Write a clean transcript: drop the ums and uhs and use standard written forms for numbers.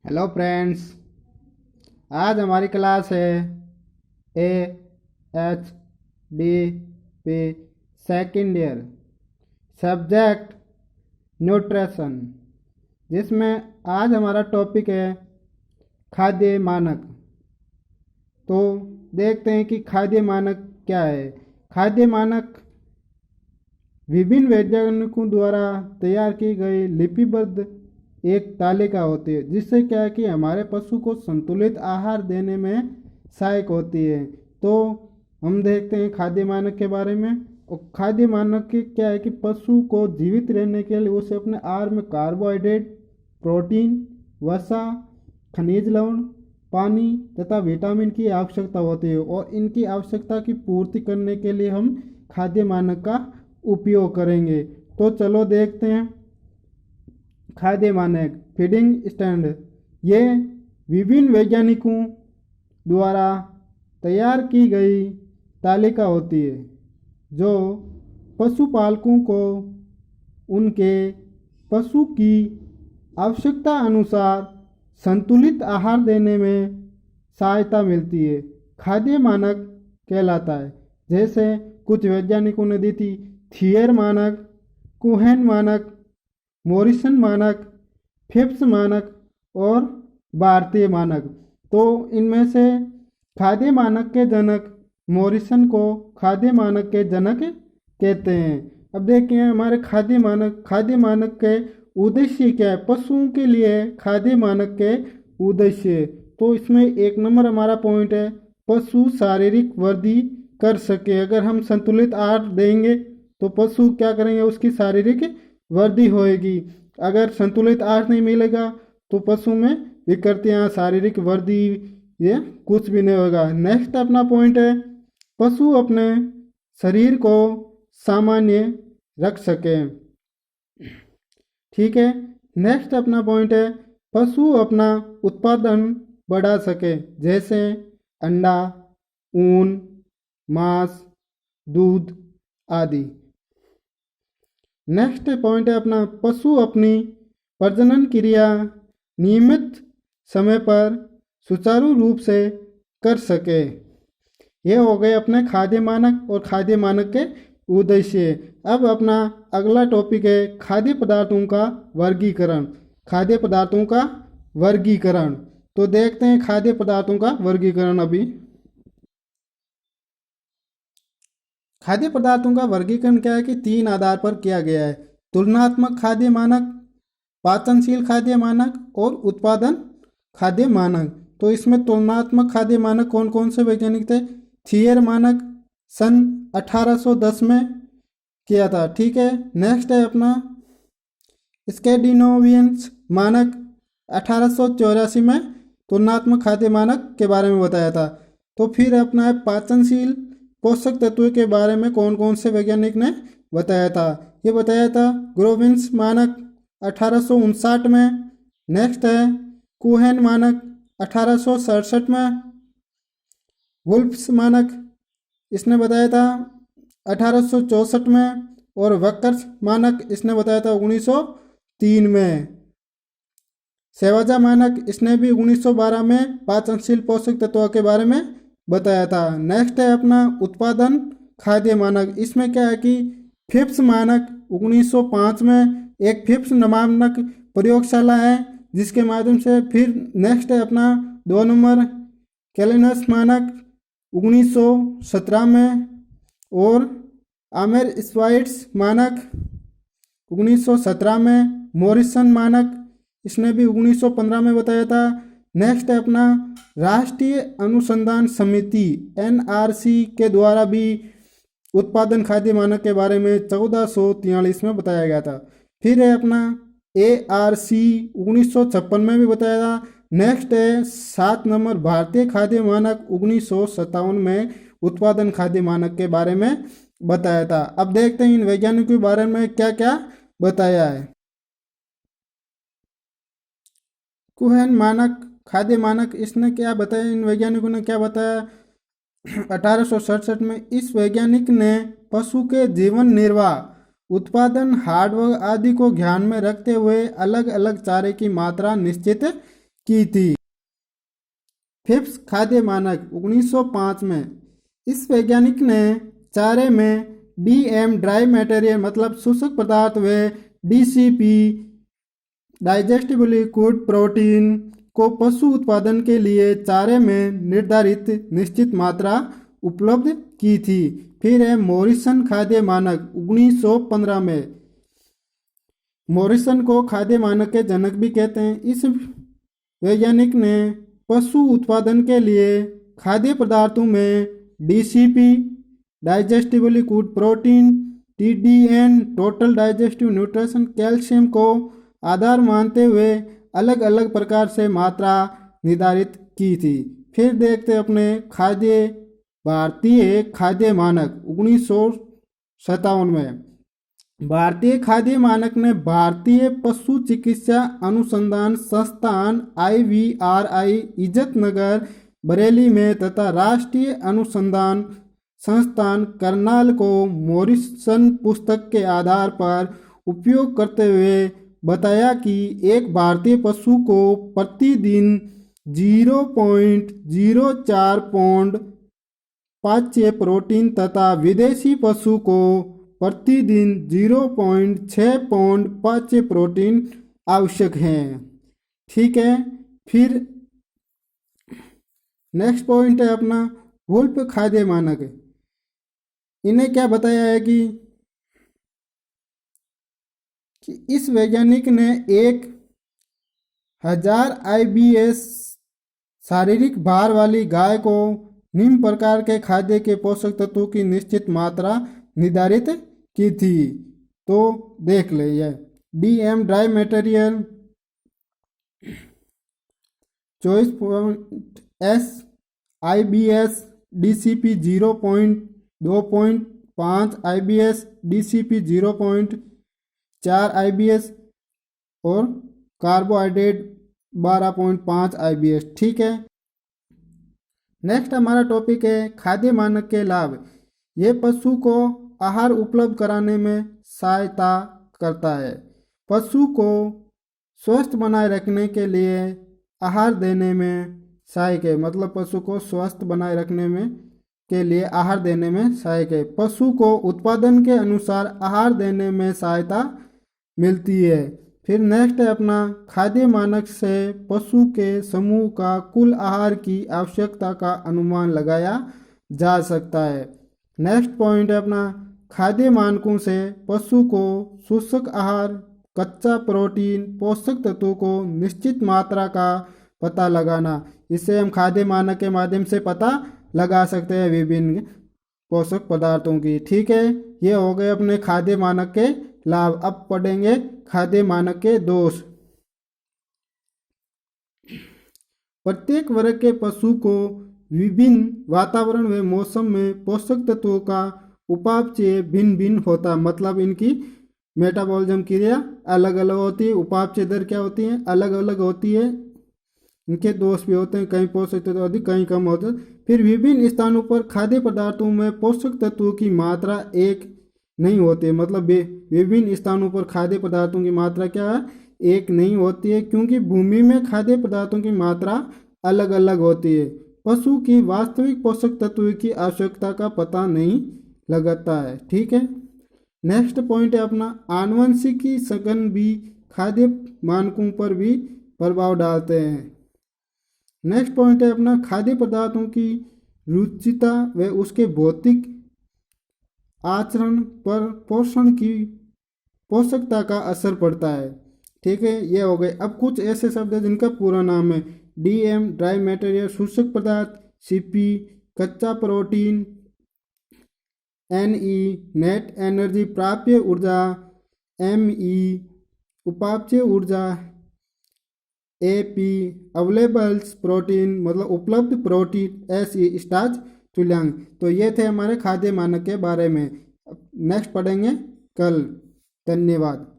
Hello friends. आज हमारी class है A H D P second year, subject nutrition, जिसमें आज हमारा टॉपिक है खाद्य मानक। तो देखते हैं कि खाद्य मानक क्या है। खाद्य मानक विभिन्न वैज्ञानिकों द्वारा तैयार की गई लिपिबद्ध एक तालिका होती है, जिससे क्या है कि हमारे पशु को संतुलित आहार देने में सहायक होती है। तो हम देखते हैं खाद्य मानक के बारे में। और खाद्य मानक के क्या है कि पशु को जीवित रहने के लिए उसे अपने आहार में कार्बोहाइड्रेट, प्रोटीन, वसा, खनिज लवण, पानी तथा विटामिन की आवश्यकता होती है, और इनकी आवश्यकता की पूर्ति करने के लिए हम खाद्य मानक का उपयोग करेंगे। तो चलो देखते हैं। खाद्य मानक फीडिंग स्टैंडर्ड, ये विभिन्न वैज्ञानिकों द्वारा तैयार की गई तालिका होती है, जो पशुपालकों को उनके पशु की आवश्यकता अनुसार संतुलित आहार देने में सहायता मिलती है। खाद्य मानक कहलाता है, जैसे कुछ वैज्ञानिकों ने दी थी थियर मानक, कोहेन मानक, मॉरिसन मानक, फिप्स मानक और भारतीय मानक। तो इनमें से खाद्य मानक के जनक मॉरिसन को खाद्य मानक के जनक कहते हैं। अब देखिए हमारे खाद्य मानक के उद्देश्य क्या है। पशुओं के लिए खाद्य मानक के उद्देश्य, तो इसमें एक नंबर हमारा पॉइंट है, पशु शारीरिक वृद्धि कर सके। अगर हम संतुलित आहार देंगे तो पशु क्या करेंगे, उसकी शारीरिक वृद्धि होएगी। अगर संतुलित आहार नहीं मिलेगा तो पशु में विकृतियाँ, शारीरिक वृद्धि, ये कुछ भी नहीं होगा। नेक्स्ट अपना पॉइंट है, पशु अपने शरीर को सामान्य रख सके। ठीक है। नेक्स्ट अपना पॉइंट है, पशु अपना उत्पादन बढ़ा सके, जैसे अंडा, ऊन, मांस, दूध आदि। नेक्स्ट पॉइंट है अपना, पशु अपनी प्रजनन क्रिया नियमित समय पर सुचारू रूप से कर सके। ये हो गए अपने खाद्य मानक और खाद्य मानक के उद्देश्य। अब अपना अगला टॉपिक है खाद्य पदार्थों का वर्गीकरण। खाद्य पदार्थों का वर्गीकरण, तो देखते हैं खाद्य पदार्थों का वर्गीकरण। अभी खाद्य पदार्थों का वर्गीकरण क्या है कि 3 आधार पर किया गया है: तुलनात्मक खाद्य मानक, पाचनशील खाद्य मानक और उत्पादन खाद्य मानक। तो इसमें तुलनात्मक खाद्य मानक कौन कौन से वैज्ञानिक थे? थियर मानक सन 1810 में किया था। ठीक है। नेक्स्ट है अपना स्कैंडिनेवियंस मानक 1884 में तुलनात्मक खाद्य मानक के बारे में बताया था। तो फिर अपना है पाचनशील पोषक तत्वों के बारे में कौन कौन से वैज्ञानिक ने बताया था? ये बताया था ग्रोविंस मानक 1859 में। नेक्स्ट है कोहेन मानक 1867 में। वुल्फ्स मानक इसने बताया था 1864 में। और वक्कर्स मानक इसने बताया था 1903 में। सेवाजा मानक इसने भी 1912 में पाचनशील पोषक तत्वों के बारे में बताया था। नेक्स्ट है अपना उत्पादन खाद्य मानक। इसमें क्या है कि फिप्स मानक 1905 में, एक फिप्स नामक प्रयोगशाला है जिसके माध्यम से। फिर नेक्स्ट है अपना 2 नंबर कैलिनस मानक 1917 में। और आमेर स्वाइट्स मानक 1917 में। मॉरिसन मानक इसने भी 1915 में बताया था। नेक्स्ट है अपना राष्ट्रीय अनुसंधान समिति NRC के द्वारा भी उत्पादन खाद्य मानक के बारे में 1443 में बताया गया था। फिर है अपना ARC 1956 में भी बताया था। नेक्स्ट है 7 नंबर भारतीय खाद्य मानक 1957 में उत्पादन खाद्य मानक के बारे में बताया था। अब देखते हैं इन वैज्ञानिकों के बारे में क्या क्या बताया है। कोहेन मानक खाद्य मानक, इसने क्या बताया, इन वैज्ञानिकों ने क्या बताया? 1867 में इस वैज्ञानिक ने पशु के जीवन निर्वाह, उत्पादन, हार्डवर्क आदि को ध्यान में रखते हुए अलग अलग चारे की मात्रा निश्चित की थी। फिफ्थ खाद्य मानक 1905 में इस वैज्ञानिक ने चारे में डीएम ड्राई मटेरियल मतलब शुष्क पदार्थ व डीसीपी डाइजेस्टिबल लिक्विड प्रोटीन को पशु उत्पादन के लिए चारे में निर्धारित निश्चित मात्रा उपलब्ध की थी। फिर है मॉरिसन खाद्य मानक 1915 में। मॉरिसन को खाद्य मानक के जनक भी कहते हैं। इस वैज्ञानिक ने पशु उत्पादन के लिए खाद्य पदार्थों में DCP digestible liquid protein, TDN total digestive nutrition, calcium को आधार मानते हुए अलग अलग प्रकार से मात्रा निर्धारित की थी। फिर देखते अपने भारतीय खाद्य मानक 1957 में। भारतीय खाद्य मानक ने भारतीय पशु चिकित्सा अनुसंधान संस्थान IVRI इज्जतनगर बरेली में तथा राष्ट्रीय अनुसंधान संस्थान करनाल को मॉरिसन पुस्तक के आधार पर उपयोग करते हुए बताया कि एक भारतीय पशु को प्रतिदिन 0.04 पौंड पाच्य प्रोटीन तथा विदेशी पशु को प्रतिदिन 0.6 पौंड पाच्य प्रोटीन आवश्यक है। ठीक है। फिर नेक्स्ट पॉइंट है अपना वुल्फ खाद्य मानक। इन्हें क्या बताया है कि इस वैज्ञानिक ने 1000 IBS शारीरिक भार वाली गाय को निम्न प्रकार के खाद्य के पोषक तत्वों की निश्चित मात्रा निर्धारित की थी। तो देख ले यह DM dry material 24.S IBS DCP 0.2.5 IBS DCP 0.4 IBS और कार्बोहाइड्रेट 12.5 IBS। ठीक है। नेक्स्ट हमारा टॉपिक है खाद्य मानक के लाभ। ये पशु को आहार उपलब्ध कराने में सहायता करता है। पशु को स्वस्थ बनाए रखने के लिए आहार देने में सहायक है, मतलब पशु को स्वस्थ बनाए रखने में के लिए आहार देने में सहायक है। पशु को उत्पादन के अनुसार आहार देने में सहायता मिलती है। फिर नेक्स्ट है अपना खाद्य मानक से पशु के समूह का कुल आहार की आवश्यकता का अनुमान लगाया जा सकता है। नेक्स्ट पॉइंट है अपना खाद्य मानकों से पशु को शुष्क आहार, कच्चा प्रोटीन, पोषक तत्वों को निश्चित मात्रा का पता लगाना। इससे हम खाद्य मानक के माध्यम से पता लगा सकते हैं विभिन्न पोषक पदार्थों की। ठीक है। ये हो गए अपने खाद्य मानक के लाभ। अब पढ़ेंगे खाद्य मानक के दोष। प्रत्येक वर्ग के पशु को विभिन्न वातावरण व मौसम में पोषक तत्वों का उपापचय भिन्न भिन्न होता, मतलब इनकी मेटाबॉलिज्म क्रिया अलग अलग होती है। उपापचय दर क्या होती है? अलग अलग होती है। इनके दोष भी होते हैं, कहीं पोषक तत्व अधिक कहीं कम होते हैं। फिर विभिन्न स्थानों पर खाद्य पदार्थों में पोषक तत्वों की मात्रा एक नहीं होती, मतलब विभिन्न स्थानों पर खाद्य पदार्थों की मात्रा क्या है? एक नहीं होती है, क्योंकि भूमि में खाद्य पदार्थों की मात्रा अलग अलग होती है। पशु की वास्तविक पोषक तत्वों की आवश्यकता का पता नहीं लगता है। ठीक है। नेक्स्ट पॉइंट है अपना आनुवंशिकी सघन भी खाद्य मानकों पर भी प्रभाव डालते हैं। नेक्स्ट पॉइंट है अपना खाद्य पदार्थों की रुचिता व उसके भौतिक आचरण पर पोषण की पोषकता का असर पड़ता है। ठीक है। ये हो गए। अब कुछ ऐसे शब्द हैं जिनका पूरा नाम है डीएम ड्राई मटेरियल शुष्क पदार्थ, सीपी कच्चा प्रोटीन, एनई नेट एनर्जी प्राप्य ऊर्जा, एमई उपापचय ऊर्जा, एपी अवेलेबल्स प्रोटीन मतलब उपलब्ध प्रोटीन, एसई स्टार्च तुल्यांक। तो ये थे हमारे खाद्य मानक के बारे में। नेक्स्ट पढ़ेंगे कल। धन्यवाद।